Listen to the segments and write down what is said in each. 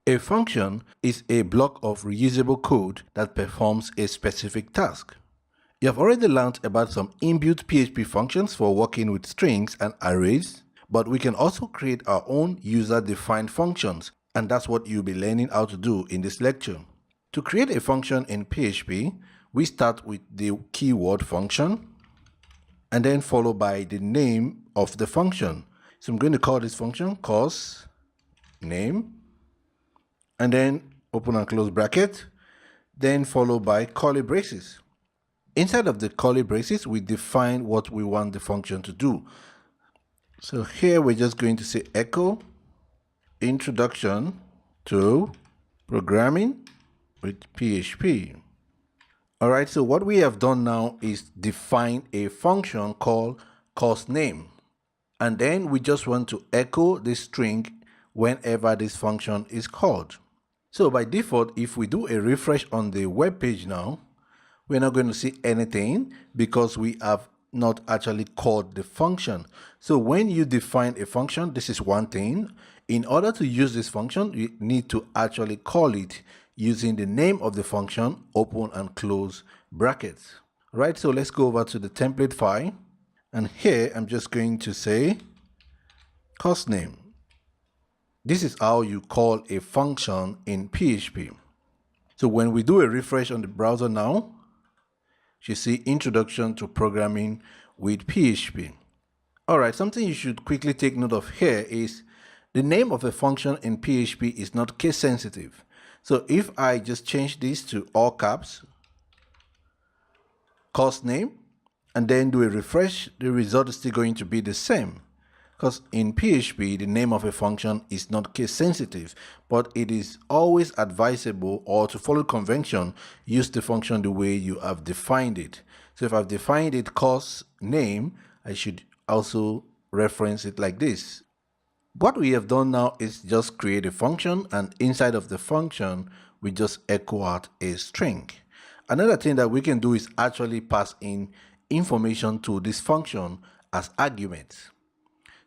A function is a block of reusable code that performs a specific task. You have already learned about some inbuilt PHP functions for working with strings and arrays, but we can also create our own user-defined functions, and that's what you'll be learning how to do in this lecture. To create a function in PHP, we start with the keyword function and then followed by the name of the function. So I'm going to call this function course name, and then open and close bracket, then followed by curly braces. Inside of the curly braces, we define what we want the function to do. So here we're just going to say echo introduction to programming with PHP. All right, so what we have done now is define a function called course name. And then we just want to echo this string whenever this function is called. So by default, if we do a refresh on the web page now, we're not going to see anything because we have not actually called the function. So when you define a function, this is one thing. In order to use this function, you need to actually call it using the name of the function, open and close brackets. Right, so let's go over to the template file. And here I'm just going to say course name. This is how you call a function in PHP. So when we do a refresh on the browser now, you see introduction to programming with PHP. All right, something you should quickly take note of here is the name of a function in PHP is not case sensitive. So if I just change this to all caps, course name, and then do a refresh, the result is still going to be the same. Because in PHP, the name of a function is not case sensitive, but it is always advisable, or to follow convention, use the function the way you have defined it. So if I've defined it course name, I should also reference it like this. What we have done now is just create a function, and inside of the function, we just echo out a string. Another thing that we can do is actually pass in information to this function as arguments.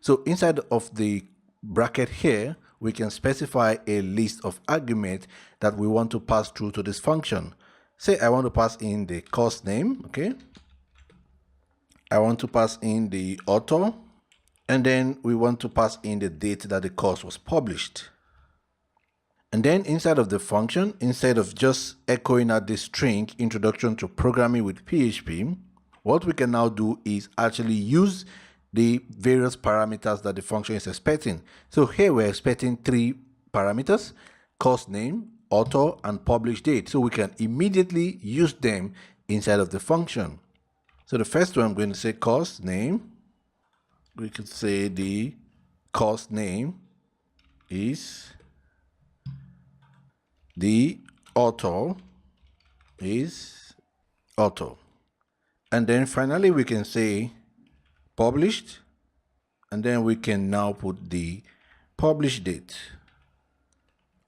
So inside of the bracket here, we can specify a list of arguments that we want to pass through to this function. Say I want to pass in the course name, okay? I want to pass in the author, and then we want to pass in the date that the course was published. And then inside of the function, instead of just echoing out this string, introduction to programming with PHP, what we can now do is actually use the various parameters that the function is expecting. So here we're expecting 3 parameters: course name, author, and publish date. So we can immediately use them inside of the function. So the first one, I'm going to say course name. We could say the course name is, the author is author. And then finally we can say published, and then we can now put the publish date.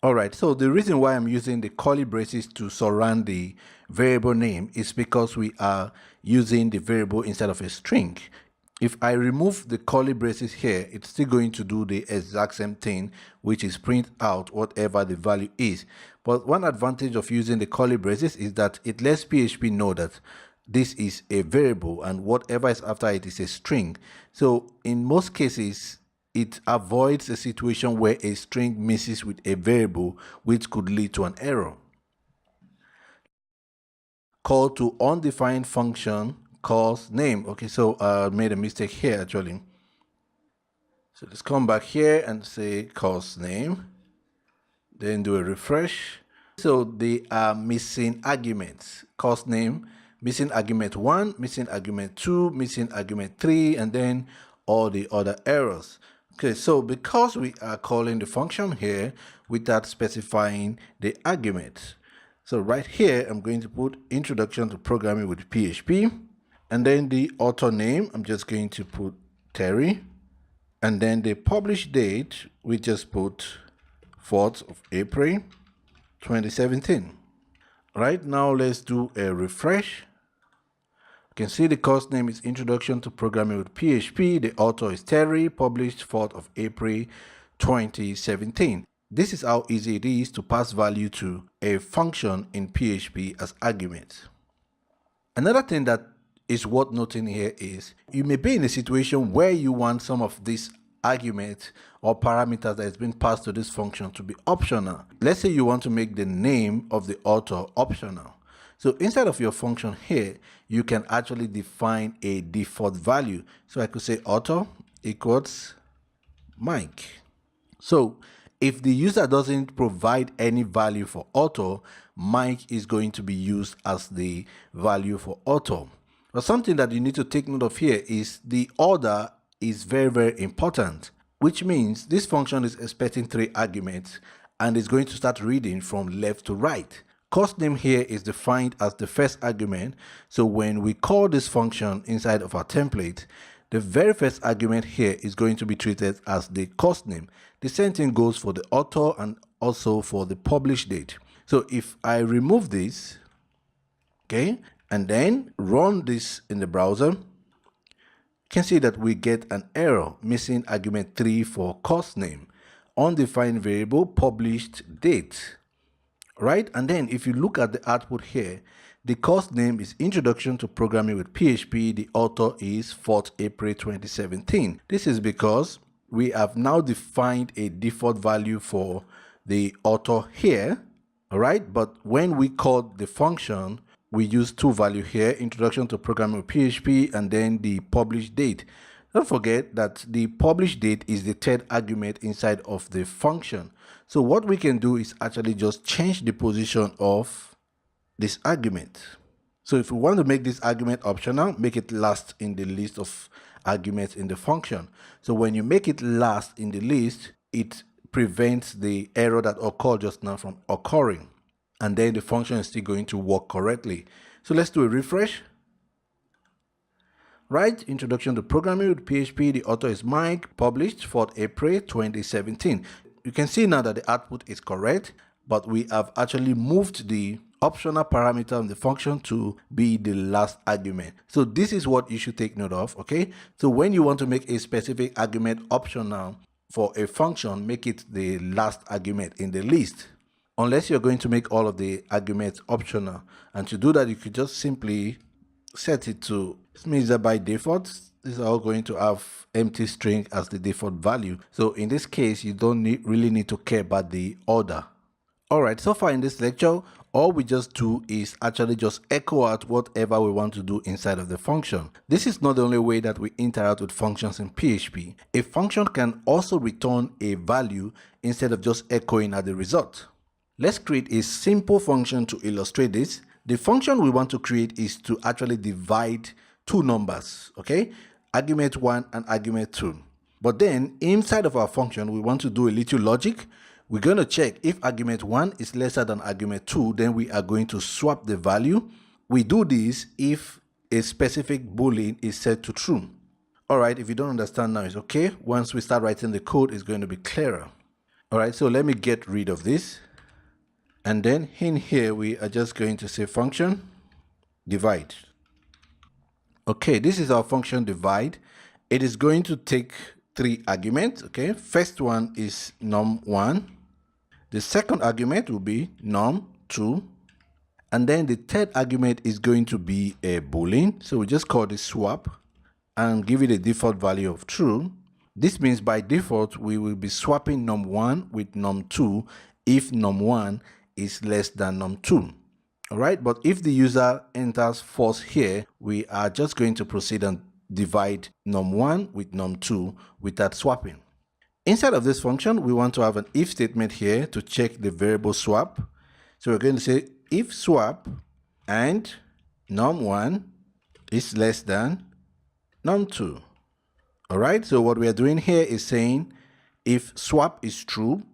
All right, so the reason why I'm using the curly braces to surround the variable name is because we are using the variable instead of a string. If I remove the curly braces here, it's still going to do the exact same thing, which is print out whatever the value is. But one advantage of using the curly braces is that it lets PHP know that this is a variable and whatever is after it is a string. So in most cases, it avoids a situation where a string misses with a variable, which could lead to an error. Call to undefined function course name. Okay, so I made a mistake here actually. So let's come back here and say course name, then do a refresh. So they are missing arguments. Course name, missing argument 1, missing argument 2, missing argument 3, and then all the other errors. Okay, so because we are calling the function here without specifying the argument. So right here, I'm going to put introduction to programming with PHP, and then the author name, I'm just going to put Terry, and then the publish date, we just put 4th of April, 2017. Right now, let's do a refresh. You can see the course name is Introduction to Programming with PHP. The author is Terry, published 4th of April, 2017. This is how easy it is to pass value to a function in PHP as arguments. Another thing that is worth noting here is you may be in a situation where you want some of these arguments or parameters that has been passed to this function to be optional. Let's say you want to make the name of the author optional. So inside of your function here, you can actually define a default value. So I could say author equals Mike. So if the user doesn't provide any value for author, Mike is going to be used as the value for author. But something that you need to take note of here is the order is very important, which means this function is expecting 3 arguments and is going to start reading from left to right. Course name here is defined as the first argument. So when we call this function inside of our template, the very first argument here is going to be treated as the course name. The same thing goes for the author and also for the publish date. So if I remove this, okay, and then run this in the browser, you can see that we get an error missing argument 3 for course name, undefined variable, published date. Right? And then if you look at the output here, the course name is Introduction to Programming with PHP. The author is 4th April 2017. This is because we have now defined a default value for the author here. All right. But when we call the function, we use 2 values here, Introduction to Programming with PHP and then the publish date. Don't forget that the publish date is the 3rd argument inside of the function. So what we can do is actually just change the position of this argument. So if we want to make this argument optional, make it last in the list of arguments in the function. So when you make it last in the list, it prevents the error that occurred just now from occurring. And then the function is still going to work correctly. So let's do a refresh. Right, Introduction to Programming with PHP. The author is Mike, published 4th April 2017. You can see now that the output is correct, but we have actually moved the optional parameter of the function to be the last argument. So this is what you should take note of, okay? So when you want to make a specific argument optional for a function, make it the last argument in the list. Unless you're going to make all of the arguments optional. And to do that, you could just simply set it to, this means that by default, these are all going to have empty string as the default value. So in this case, you don't really need to care about the order. All right, so far in this lecture, all we just do is actually just echo out whatever we want to do inside of the function. This is not the only way that we interact with functions in PHP. A function can also return a value instead of just echoing at the result. Let's create a simple function to illustrate this. The function we want to create is to actually divide 2 numbers, okay? Argument 1 and argument 2. But then inside of our function, we want to do a little logic. We're going to check if argument 1 is lesser than argument 2, then we are going to swap the value. We do this if a specific boolean is set to true. All right, if you don't understand now, it's okay. Once we start writing the code, it's going to be clearer. All right, so let me get rid of this. And then in here, we are just going to say function divide. Okay, this is our function divide. It is going to take 3 arguments, okay? First one is num1. The second argument will be num2. And then the third argument is going to be a boolean. So we just call this swap and give it a default value of true. This means by default, we will be swapping num1 with num2 if num1 is less than num2. All right, but if the user enters false here, we are just going to proceed and divide num1 with num2 without swapping. Inside of this function, we want to have an if statement here to check the variable swap. So we're going to say if swap and num1 is less than num2. All right, so what we are doing here is saying if swap is true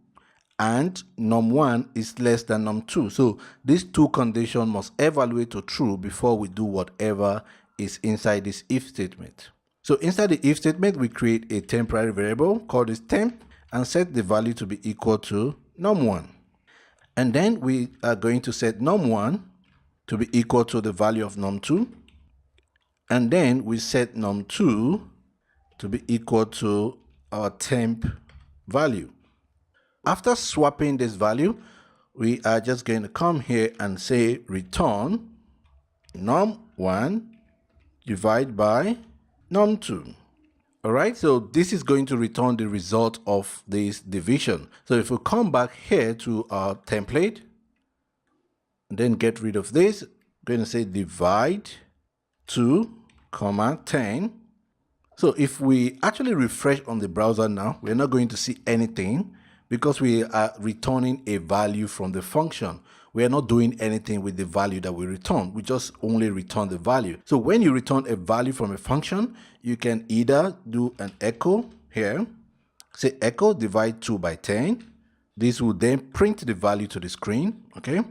and num1 is less than num2. So these 2 conditions must evaluate to true before we do whatever is inside this if statement. So inside the if statement, we create a temporary variable called this temp and set the value to be equal to num1. And then we are going to set num1 to be equal to the value of num2. And then we set num2 to be equal to our temp value. after swapping this value, we are just going to come here and say return num1 divide by num2. All right, so this is going to return the result of this division. So if we come back here to our template and then get rid of this, I'm going to say divide 2, 10. So if we actually refresh on the browser now, we're not going to see anything because we are returning a value from the function. We are not doing anything with the value that we return. We just only return the value. So when you return a value from a function, you can either do an echo here, say echo divide 2 by 10. This will then print the value to the screen, okay?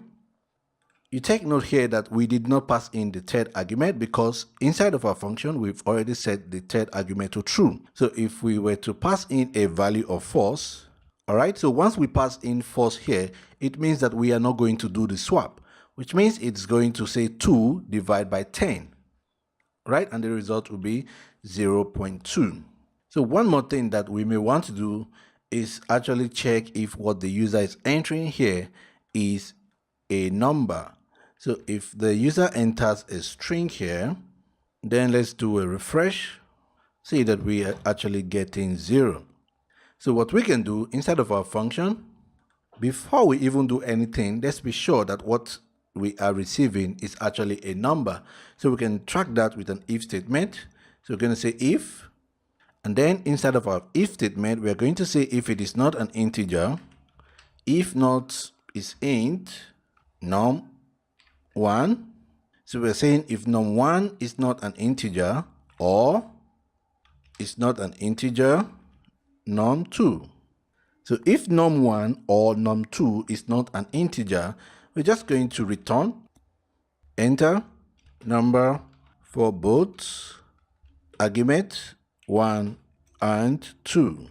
You take note here that we did not pass in the third argument because inside of our function, we've already set the third argument to true. So if we were to pass in a value of false, all right, so once we pass in false here, it means that we are not going to do the swap, which means it's going to say 2 divided by 10, right? And the result will be 0.2. So one more thing that we may want to do is actually check if what the user is entering here is a number. So if the user enters a string here, then let's do a refresh. See that we are actually getting 0. So what we can do inside of our function, before we even do anything, let's be sure that what we are receiving is actually a number. So we can track that with an if statement. So we're going to say if, and then inside of our if statement, we are going to say if it is not an integer, if not is int num1. So we're saying if num1 is not an integer or is not an integer num2. So if num1 or num2 is not an integer, we're just going to return enter number for both argument 1 and 2.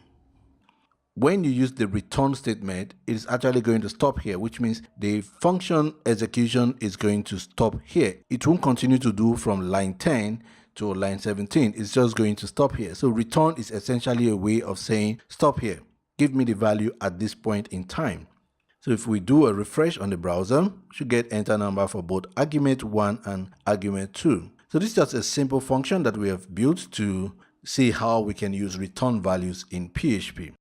When you use the return statement, it is actually going to stop here, which means the function execution is going to stop here. It won't continue to do from line 10 to line 17. It's just going to stop here. So return is essentially a way of saying stop here. Give me the value at this point in time. So if we do a refresh on the browser, we should get enter number for both argument 1 and argument 2. So this is just a simple function that we have built to see how we can use return values in PHP.